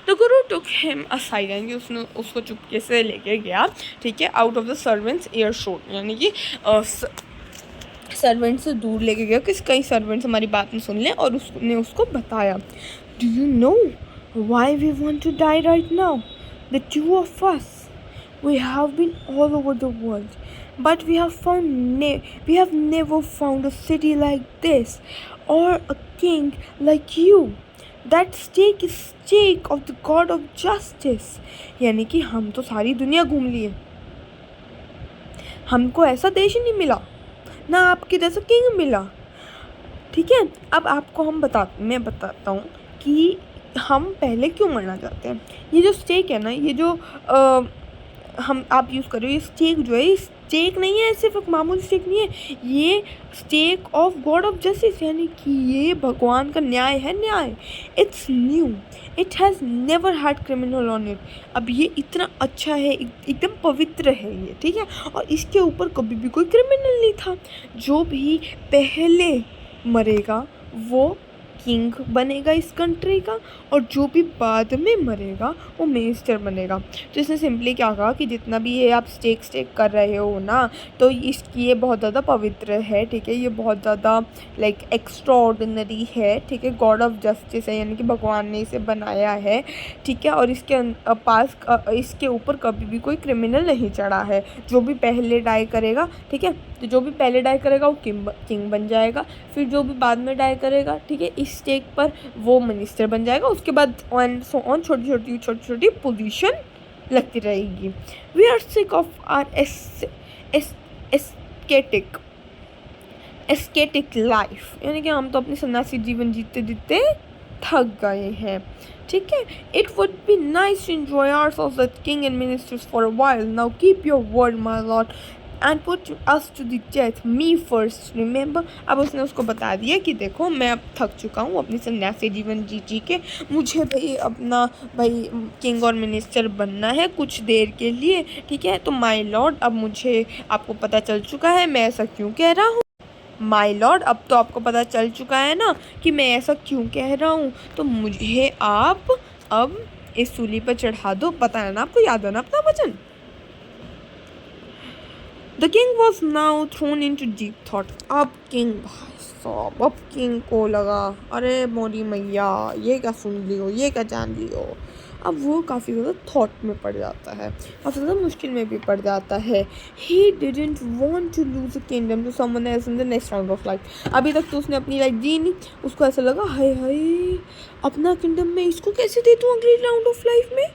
तो गुरु टुक हिम असाइड, यानी कि उसने उसको चुपके से लेके गया, ठीक है, out of the servants year शोर, यानी कि सर्वेंट से दूर लेके गया कि कई सर्वेंट्स हमारी बात नहीं सुन लें, और उसने उसको बताया, do you know why we want to die right now? The two of us we have been all over the world, but we have never found a city like this or a king like you. That stake is stake of the God of justice. यानी कि हम तो सारी दुनिया घूम लिए, हमको ऐसा देश ही नहीं मिला, ना आपके जैसा किंग मिला, ठीक है। अब आपको मैं बताता हूँ कि हम पहले क्यों मरना चाहते हैं। ये जो स्टेक है ना, ये जो आप यूज़ कर रहे हो, ये स्टेक जो है, ये स्टेक नहीं है, सिर्फ एक मामूली स्टेक नहीं है, ये stake of God of justice, यानी कि ये भगवान का न्याय है, न्याय। It's new, it has never had criminal on it. अब ये इतना अच्छा है, एकदम पवित्र है ये, ठीक है, और इसके ऊपर कभी भी कोई क्रिमिनल नहीं था। जो भी पहले मरेगा वो किंग बनेगा इस कंट्री का, और जो भी बाद में मरेगा वो मिनिस्टर बनेगा। तो इसने सिंपली क्या कहा कि जितना भी ये आप स्टेक कर रहे हो ना, तो इसकी ये बहुत ज़्यादा पवित्र है, ठीक है, ये बहुत ज़्यादा लाइक एक्स्ट्रा ऑर्डिनरी है, ठीक है, गॉड ऑफ जस्टिस है, यानी कि भगवान ने इसे बनाया है, ठीक है, और इसके पास इसके ऊपर कभी भी कोई क्रिमिनल नहीं चढ़ा है। जो भी पहले डाई करेगा, ठीक है, तो जो भी पहले डाई करेगा वो किंग बन जाएगा, फिर जो भी बाद में डाई करेगा, ठीक है, इस स्टेक पर वो मिनिस्टर बन जाएगा, उसके बाद ऑन सो ऑन छोटी छोटी पोजीशन लगती रहेगी। We are sick of our ascetic life, यानी कि हम तो अपनी सन्यासी जीवन जीते जीते थक गए हैं, ठीक है। It would be nice to enjoy ourselves as king and ministers for a while, now keep your word my lord, and put us to the death, me first remember. अब उसने उसको बता दिया कि देखो मैं अब थक चुका हूँ अपनी सन्यासी जीवन जी के, मुझे भाई अपना भाई किंग और मिनिस्टर बनना है कुछ देर के लिए, ठीक है। तो माय लॉर्ड अब मुझे आपको पता चल चुका है मैं ऐसा क्यों कह रहा हूँ। माय लॉर्ड अब तो आपको पता चल चुका है ना कि मैं ऐसा क्यों कह रहा हूँ, तो मुझे आप अब इस सूली पर चढ़ा दो। पता है ना आपको, याद है ना अपना वचन। The king was now thrown into deep thought. अब किंग भाई साहब, अब किंग को लगा अरे मोरी मैया ये क्या सुन लियो, ये क्या जान लियो। अब वो काफ़ी ज़्यादा थॉट में पड़ जाता है, काफ़ी ज़्यादा मुश्किल में भी पड़ जाता है। He didn't want to lose a kingdom to someone else in the next round of life. अभी तक तो उसने अपनी लाइफ जी नहीं, उसको ऐसा लगा हाय हाय अपना किंगडम मैं इसको कैसे दे दूँ अगले राउंड ऑफ लाइफ में,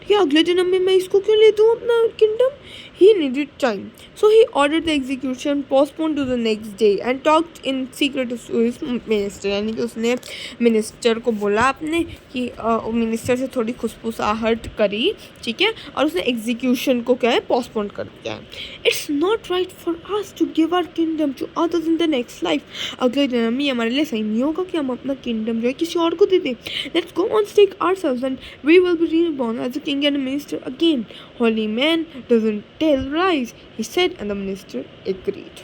ठीक है, अगले जन्म में मैं इसको क्यों ले दूँ अपना kingdom. He needed time, so he ordered the execution postponed to the next day and talked in secret to his minister। यानी कि उसने मिनिस्टर को बोला अपने कि मिनिस्टर से थोड़ी खुशफुसाहट करी, ठीक है, और उसने एग्जीक्यूशन को क्या है पोस्टपोन कर दिया है। It's not right for us to give our kingdom to others in the next life. अगले जन्म में हमारे लिए सही नहीं होगा कि हम अपना किंगडम जो है किसी और को दे दें। Let's go on stake ourselves and we will be reborn as a king and minister again. Holy man doesn't tell lies, he said, and the minister agreed।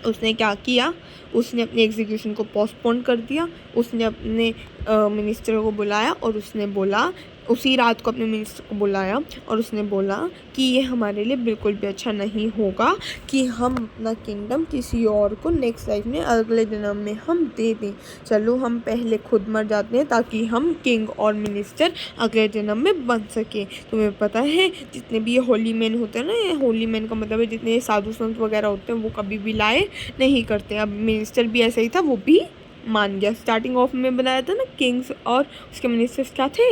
उसने क्या किया, उसने अपने एग्जीक्यूशन को पोस्टपोन कर दिया। उसने अपने मिनिस्टर को बुलाया और उसने बोला, उसी रात को अपने मिनिस्टर को बुलाया और उसने बोला कि ये हमारे लिए बिल्कुल भी अच्छा नहीं होगा कि हम अपना किंगडम किसी और को नेक्स्ट लाइफ में अगले जन्म में हम दे दें। चलो हम पहले खुद मर जाते हैं ताकि हम किंग और मिनिस्टर अगले जन्म में बन सके। तुम्हें पता है जितने भी ये होली मैन होते हैं ना, ये होली मैन का मतलब है जितने साधु संत वगैरह होते हैं वो कभी भी लाए नहीं करते। अब मिनिस्टर भी ऐसा ही था, वो भी मान गया। स्टार्टिंग ऑफ में बताया था ना किंग्स और उसके मिनिस्टर्स क्या थे,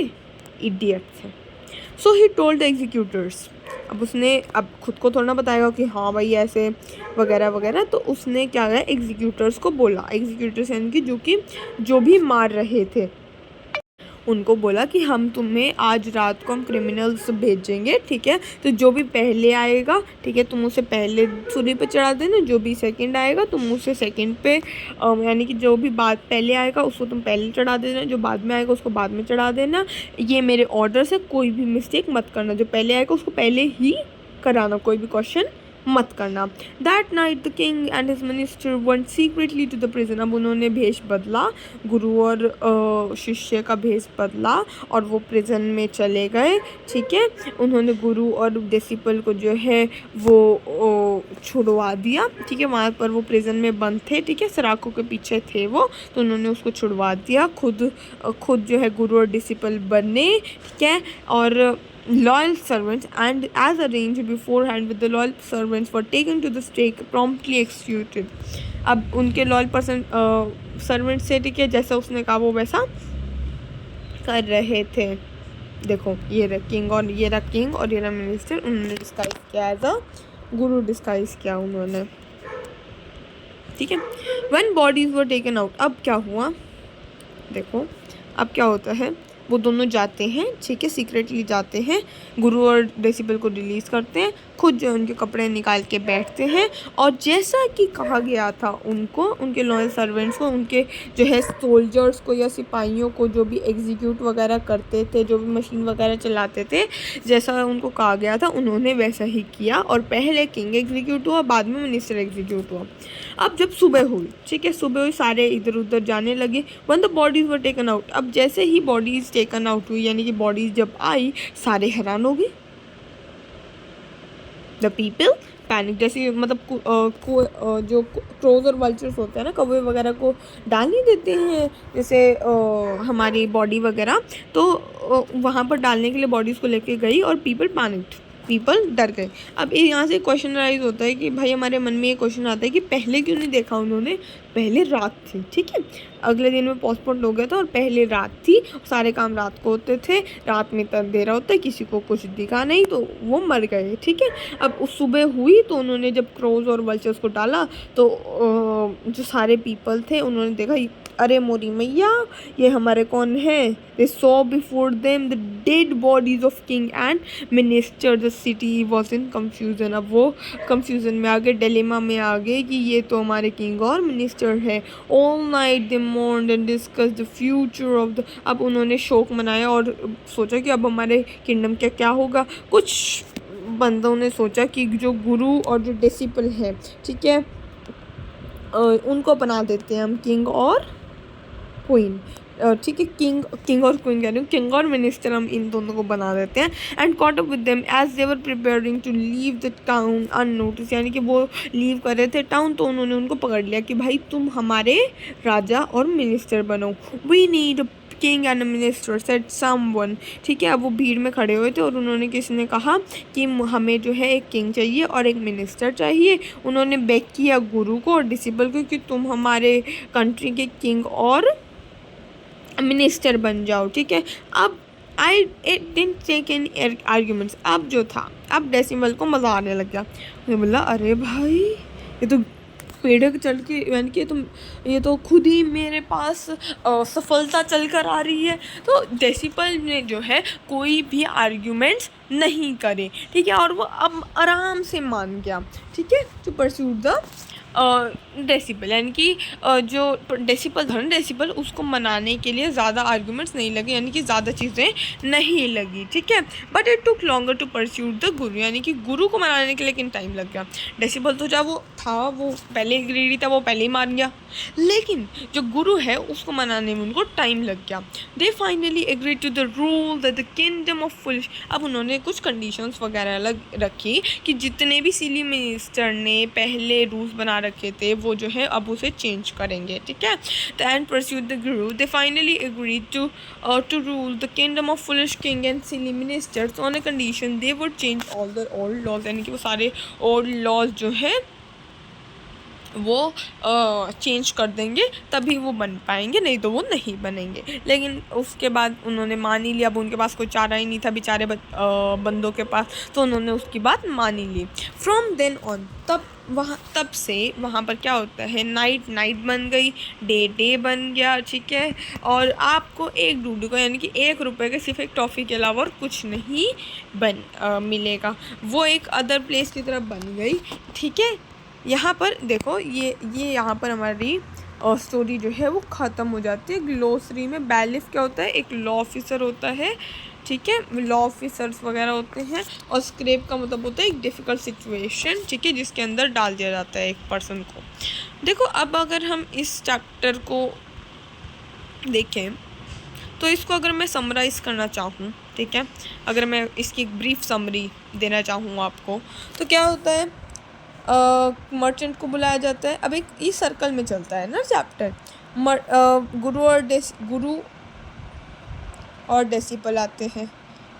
इडियट्स थे। सो ही टोल्ड द एग्जीक्यूटर्स। अब उसने अब खुद को थोड़ा ना बताएगा कि हाँ भाई ऐसे वगैरह वगैरह, तो उसने क्या किया एग्जीक्यूटर्स को बोला। एग्जीक्यूटर्स यानी कि जो भी मार रहे थे उनको बोला कि हम तुम्हें आज रात को हम क्रिमिनल्स भेजेंगे, ठीक है, तो जो भी पहले आएगा, ठीक है, तुम उसे पहले सूली पे चढ़ा देना, जो भी सेकंड आएगा तुम उसे सेकंड पे, यानी कि जो भी बाद पहले आएगा उसको तुम पहले चढ़ा देना, जो बाद में आएगा उसको बाद में चढ़ा देना। ये मेरे ऑर्डर्स है, कोई भी मिस्टेक मत करना, जो पहले आएगा उसको पहले ही कराना, कोई भी क्वेश्चन मत करना। That night the king and his minister went secretly to the prison. अब उन्होंने भेष बदला, गुरु और शिष्य का भेष बदला और वो प्रिजन में चले गए, ठीक है। उन्होंने गुरु और डिसिपल को जो है वो छुड़वा दिया, ठीक है, वहाँ पर वो प्रिजन में बंद थे, ठीक है, सराखों के पीछे थे वो, तो उन्होंने उसको छुड़वा दिया। खुद जो है गुरु और डिसिपल बने, ठीक है, और loyal servants and as arranged beforehand with the loyal servants were taken to the stake promptly executed। अब उनके लॉयल पर्सन सर्वेंट से, ठीक है, जैसा उसने कहा वो वैसा कर रहे थे। देखो ये रहा किंग और ये रहा किंग और ये रहा मिनिस्टर, उन्होंने डिस्गाइज किया एज अ गुरु, डिस्गाइज किया उन्होंने, ठीक है। when bodies were taken out, अब क्या हुआ देखो, अब क्या होता है, वो दोनों जाते हैं, ठीक है, सीक्रेटली जाते हैं, गुरु और डिसिपल को रिलीज़ करते हैं, खुद जो उनके कपड़े निकाल के बैठते हैं और जैसा कि कहा गया था उनको, उनके लॉयल सर्वेंट्स को, उनके जो है सोल्जर्स को या सिपाहियों को जो भी एग्जीक्यूट वगैरह करते थे, जो भी मशीन वगैरह चलाते थे, जैसा उनको कहा गया था उन्होंने वैसा ही किया और पहले किंग एग्जीक्यूट हुआ, बाद में मिनिस्टर एग्जीक्यूट हुआ। अब जब सुबह हुई, ठीक है, सुबह हुई, सारे इधर उधर जाने लगे। One the bodies were taken out. अब जैसे ही बॉडीज़ टेकन आउट हुई, यानी कि बॉडीज़ जब आई, सारे हैरान हो गए। द पीपल पैनिक, जैसे मतलब जो क्रोज और वल्चर्स होते हैं ना, कौवे वगैरह को डाल नहीं देते हैं जैसे हमारी बॉडी वगैरह, तो वहाँ पर डालने के लिए बॉडीज़ को लेके गई और पीपल पैनिक्ड, पीपल डर गए। अब यहाँ से क्वेश्चन राइज होता है कि भाई हमारे मन में ये क्वेश्चन आता है कि पहले क्यों नहीं देखा उन्होंने, पहले रात थी, ठीक है, अगले दिन में पोस्टपोन हो गया था और पहले रात थी, सारे काम रात को होते थे, रात में तक अंधेरा होता है, किसी को कुछ दिखा नहीं तो वो मर गए, ठीक है। अब उस सुबह हुई तो उन्होंने जब क्रोज और वल्चर्स को डाला तो जो सारे पीपल थे उन्होंने देखा अरे मोरी मैया, ये हमारे कौन है? They saw before them the dead bodies of king and minister, the city was in confusion. अब वो कंफ्यूजन में आ गए, डिलेमा में आ गए कि ये तो हमारे किंग और मिनिस्टर है। All night they mourned and discuss the future of the, अब उन्होंने शोक मनाया और सोचा कि अब हमारे किंगडम का क्या होगा। कुछ बंदों ने सोचा कि जो गुरु और जो डिसिपल है, ठीक है, उनको बना देते हैं हम किंग और क्वीन, ठीक है, किंग और क्वीन कह रही हूँ, किंग और मिनिस्टर, हम इन दोनों को बना देते हैं। And caught up with them as they were preparing to leave the town unnoticed, यानी कि वो लीव कर रहे थे टाउन, तो उन्होंने उनको पकड़ लिया कि भाई तुम हमारे राजा और मिनिस्टर बनो। We need king and minister said someone, ठीक है। अब वो भीड़ में खड़े हुए थे और उन्होंने, किसी ने कहा कि हमें जो है एक किंग चाहिए और एक मिनिस्टर चाहिए। उन्होंने बेग किया गुरु को और डिसिपल को कि तुम हमारे कंट्री के किंग और मिनिस्टर बन जाओ, ठीक है। अब I didn't take any arguments, अब जो था, अब डेसिमल को मज़ा आने लग गया। उसने बोला अरे भाई ये तो पेड़ चल के, यानी कि ये तो खुद ही मेरे पास सफलता चल कर आ रही है। तो डेसिपल ने जो है कोई भी आर्ग्यूमेंट्स नहीं करे, ठीक है, और वो अब आराम से मान गया, ठीक है, टू परस्यू द डेसिपल, यानी कि जो डेसिपल था ना, डेसिपल, उसको मनाने के लिए ज़्यादा आर्गूमेंट्स नहीं लगे, यानी कि ज़्यादा चीज़ें नहीं लगी, ठीक है। But it took longer to persuade the guru, यानी कि गुरु को मनाने के लिए लेकिन टाइम लग गया। डेसिपल तो जब वो था, वो पहले ग्रीडी था, वो पहले ही मान गया, लेकिन जो गुरु है उसको मनाने में उनको टाइम लग गया। They finally agree to the rule that the kingdom of foolish, अब उन्होंने कुछ कंडीशंस वगैरह अलग रखी कि जितने भी सिली मिनिस्टर ने पहले रूल्स बना रखे थे वो जो है अब उसे चेंज करेंगे, ठीक है। And persuaded the guru, they finally agree to rule the kingdom of foolish king and silly ministers on a condition they would change all the old laws, यानी कि वो सारे ओल्ड लॉज जो है वो चेंज कर देंगे तभी वो बन पाएंगे, नहीं तो वो नहीं बनेंगे। लेकिन उसके बाद उन्होंने मान ही लिया, अब उनके पास कोई चारा ही नहीं था बेचारे बंदों के पास, तो उन्होंने उसकी बात मान ही ली। फ्रॉम देन ऑन, तब से वहाँ पर क्या होता है, नाइट बन गई, डे बन गया, ठीक है। और आपको एक डूडू को, यानी कि 1 रुपये के सिर्फ एक टॉफ़ी के अलावा और कुछ नहीं मिलेगा। वो एक अदर प्लेस की तरफ बन गई, ठीक है। यहाँ पर देखो, ये यहाँ पर हमारी स्टोरी जो है वो ख़त्म हो जाती है। ग्लोसरी में बैलिफ क्या होता है, एक लॉ ऑफिसर होता है, ठीक है, लॉ ऑफिसर्स वगैरह होते हैं। और स्क्रैप का मतलब होता है एक डिफ़िकल्ट सिचुएशन, ठीक है, जिसके अंदर डाल दिया जाता है एक पर्सन को। देखो अब अगर हम इस चैप्टर को देखें तो इसको अगर मैं समराइज़ करना चाहूँ, ठीक है, अगर मैं इसकी एक ब्रीफ समरी देना चाहूँ आपको, तो क्या होता है, मर्चेंट को बुलाया जाता है। अब एक इस सर्कल में चलता है ना चैप्टर, गुरु और डेसिपल आते हैं,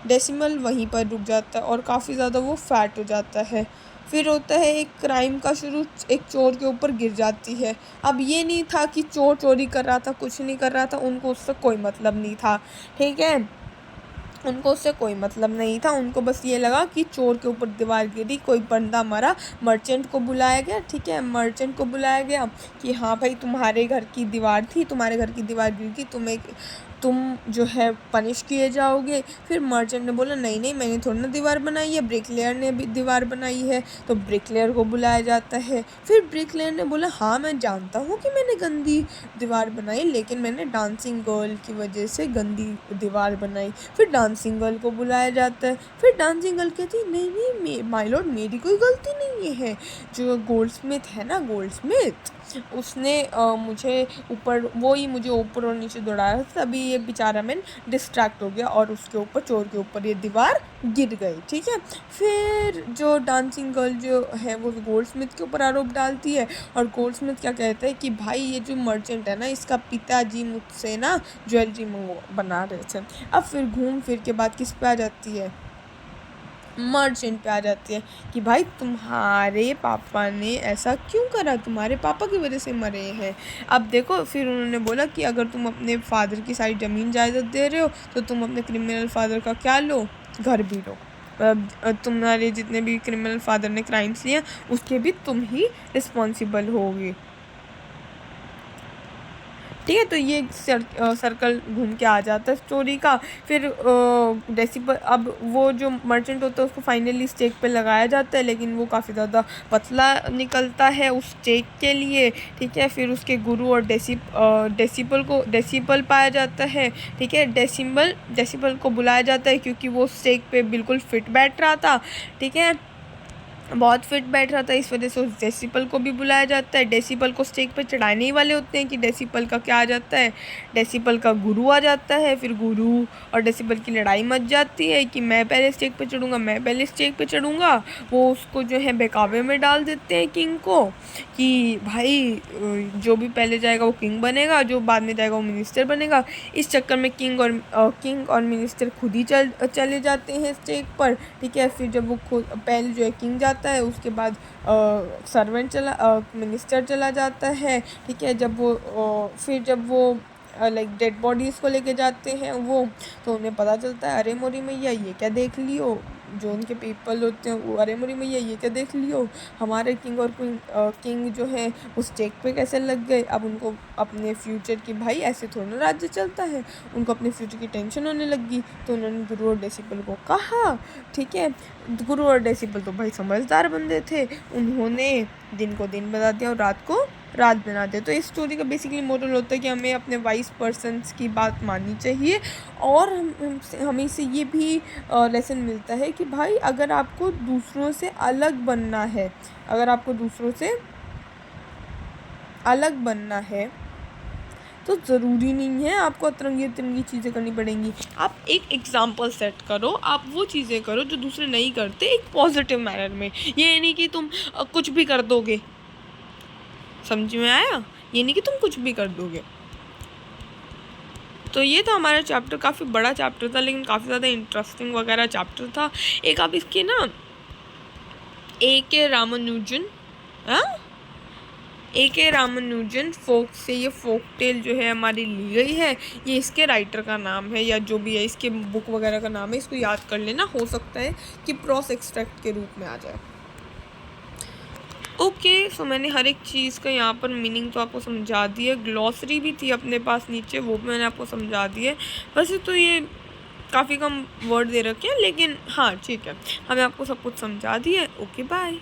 डेसिमल वहीं पर रुक जाता है और काफ़ी ज़्यादा वो फैट हो जाता है। फिर होता है एक क्राइम का शुरू, एक चोर के ऊपर गिर जाती है। अब ये नहीं था कि चोर चोरी कर रहा था, कुछ नहीं कर रहा था, उनको उससे कोई मतलब नहीं था, ठीक है, उनको उससे कोई मतलब नहीं था। उनको बस ये लगा कि चोर के ऊपर दीवार गिरी, कोई बंदा मरा, मर्चेंट को बुलाया गया, ठीक है, मर्चेंट को बुलाया गया कि हाँ भाई तुम्हारे घर की दीवार थी, तुम्हारे घर की दीवार गिर गई, तुम जो है पनिश किए जाओगे। फिर मर्चेंट ने बोला नहीं मैंने थोड़ी ना दीवार बनाई है, ब्रिकलेयर ने भी दीवार बनाई है, तो ब्रिकलेयर को बुलाया जाता है। फिर ब्रिकलेयर ने बोला हाँ मैं जानता हूँ कि मैंने गंदी दीवार बनाई, लेकिन मैंने डांसिंग गर्ल की वजह से गंदी दीवार बनाई। फिर डांसिंग गर्ल को बुलाया जाता है। फिर डांसिंग गर्ल कहती नहीं माय लॉर्ड मेरी कोई गलती नहीं है। जो गोल्डस्मिथ है ना, गोल्डस्मिथ, उसने मुझे ऊपर और नीचे दौड़ाया, तभी ये बेचारा मैन डिस्ट्रैक्ट हो गया और उसके ऊपर, चोर के ऊपर ये दीवार गिर गई, ठीक है। फिर जो डांसिंग गर्ल जो है वो गोल्डस्मिथ के ऊपर आरोप डालती है और गोल्डस्मिथ क्या कहता है कि भाई ये जो मर्चेंट है ना, इसका पिताजी मुझसे ना ज्वेलरी बना रहे थे। अब फिर घूम फिर के बात किस पे आ जाती है, मर्चेंट पे आ जाती है कि भाई तुम्हारे पापा ने ऐसा क्यों करा, तुम्हारे पापा की वजह से मरे हैं। अब देखो फिर उन्होंने बोला कि अगर तुम अपने फादर की सारी ज़मीन जायदाद दे रहे हो तो तुम अपने क्रिमिनल फादर का क्या लो, घर भी लो। तुम्हारे जितने भी क्रिमिनल फादर ने क्राइम्स लिए उसके भी तुम ही रिस्पॉन्सिबल होगे, ठीक है। तो ये सर्कल घूम के आ जाता है स्टोरी का। फिर डेसिबल, अब वो जो मर्चेंट होता है उसको फाइनली स्टेक पे लगाया जाता है, लेकिन वो काफ़ी ज़्यादा पतला निकलता है उस स्टेक के लिए, ठीक है। फिर उसके गुरु और डेसिबल पाया जाता है, ठीक है। डेसिबल को बुलाया जाता है क्योंकि वो स्टेक पे बिल्कुल फिट बैठ रहा था, ठीक है, बहुत फिट बैठ रहा था, इस वजह से उस डेसिबल को भी बुलाया जाता है। डेसिबल को स्टेक पे चढ़ाने ही वाले होते हैं कि डेसिबल का क्या आ जाता है, डेसिबल का गुरु आ जाता है। फिर गुरु और डेसिबल की लड़ाई मच जाती है कि मैं पहले स्टेक पे चढ़ूँगा, मैं पहले स्टेक पे चढ़ूँगा। वो उसको जो है बहकावे में डाल देते हैं किंग को कि भाई जो भी पहले जाएगा वो किंग बनेगा, जो बाद में जाएगा वो मिनिस्टर बनेगा। इस चक्कर में किंग और मिनिस्टर खुद ही चले जाते हैं स्टेक पर, ठीक है। फिर जब वो खुद पहले जो है किंग जाता है, उसके बाद मिनिस्टर चला जाता है, ठीक है। फिर जब वो लाइक डेड बॉडीज़ को लेके जाते हैं वो, तो उन्हें पता चलता है अरे मोरी मैया ये क्या देख लियो, जो उनके पीपल होते हैं वो अरे मोरी मैया ये क्या देख लियो, हमारे किंग और किंग जो है उस स्टेक पे कैसे लग गए। अब उनको अपने फ्यूचर की, भाई ऐसे थोड़ा ना राज्य चलता है, उनको अपने फ्यूचर की टेंशन होने लगी। तो उन्होंने गुरु और डेसिबल को कहा, ठीक है। गुरु और डेसिबल तो भाई समझदार बंदे थे, उन्होंने दिन को दिन बना दिया और रात को रात बना दिया। तो इस स्टोरी का बेसिकली मोरल होता है कि हमें अपने वाइस पर्सन्स की बात माननी चाहिए, और हमें से ये भी लेसन मिलता है कि भाई अगर आपको दूसरों से अलग बनना है, अगर आपको दूसरों से अलग बनना है तो ज़रूरी नहीं है आपको अतरंगी चीज़ें करनी पड़ेंगी। आप एक एग्ज़ाम्पल सेट करो, आप वो चीज़ें करो जो दूसरे नहीं करते, एक पॉजिटिव मैनर में। ये नहीं कि तुम कुछ भी कर दोगे, समझ में आया? ये नहीं कि तुम कुछ भी कर दोगे। तो ये था हमारा चैप्टर, काफ़ी बड़ा चैप्टर था लेकिन काफ़ी ज़्यादा इंटरेस्टिंग वगैरह चैप्टर था। एक आप इसके ना A.K. रामानुजन फोक से ये फोक टेल जो है हमारी ली गई है, ये इसके राइटर का नाम है या जो भी है इसके बुक वगैरह का नाम है, इसको याद कर लेना, हो सकता है कि प्रॉस एक्सट्रैक्ट के रूप में आ जाए। ओके, सो मैंने हर एक चीज़ का यहाँ पर मीनिंग तो आपको समझा दी है, ग्लॉसरी भी थी अपने पास नीचे, वो भी मैंने आपको समझा दी है। वैसे तो ये काफ़ी कम वर्ड दे रखे हैं लेकिन हाँ ठीक है, हमें आपको सब कुछ समझा दिया है। Okay bye.